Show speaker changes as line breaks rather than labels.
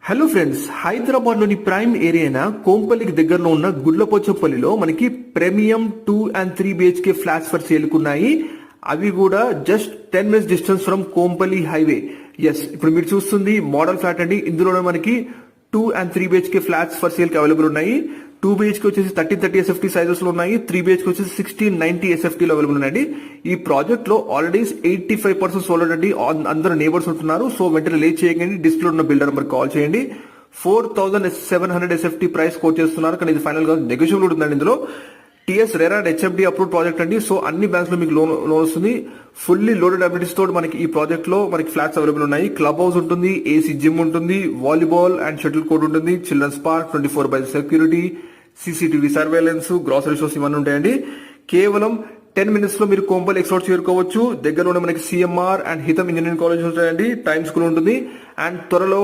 Hello friends, Hyderabad లోని prime area అయిన కోంపల్లికి దగ్గరలో ఉన్న గుడ్లపోచపల్లిలో మనకి premium 2 and 3 BHK flats for sale ఉన్నాయి. అవి కూడా just 10 minutes distance from Kompally highway. Yes, ఇప్పుడు మీరు చూస్తుంది మోడల్ ఫ్లాట్ అండి. ఇందులో మనకి 2 and 3 BHK flats for sale కి అవైలబుల్ ఉన్నాయి. 2 BHK వచ్చేసి 3030 SFT సైజెస్ లో ఉన్నాయి. 3 BHK వచ్చేసి 1690 SFT లో అవైలబుల్ ఉన్నాయండి. ఈ ప్రాజెక్ట్ లో ఆల్రెడీ 85% సోల్డ్ అండి. అందరూ నేబర్స్ ఉంటున్నారు. సో వెంటనే లేట్ చేయకండి. డిస్ప్లే ఉన్న బిల్డర్ నెంబర్ కాల్ చేయండి. 4700 SFT ప్రైస్ కోట్ చేస్తున్నారు, కానీ ఇది ఫైనల్ గా నెగోషియబుల్ ఉంటుందండి. ఇందులో TS RERA and HFD approve project అండి. సో అన్ని బ్యాంక్స్ లో మీకు లోన్ వస్తుంది. ఫుల్లీ లోడెడ్ అబిలిటీస్ తోటి మనకి ఈ ప్రాజెక్ట్ లో మనకి ఫ్లాట్స్ అవైలబుల్ ఉన్నాయి. క్లబ్ హౌస్ ఉంటుంది, ఏసీ జిమ్ ఉంటుంది, వాలీబాల్ అండ్ షటిల్ కోర్ట్ ఉంటుంది, children's park, 24/7 security, CCTV surveillance, grocery stores ఇవన్నీ ఉంటాయండి. కేవలం 10 minutes లో మీరు కోంపల్లి ఎక్స్పోర్ట్ చేరుకోవచ్చు. దగ్గరలోనే మనకి CMR and Hitam engineering college ఉంటాయండి. టైమ్ స్కూల్ ఉంటుంది. అండ్ త్వరలో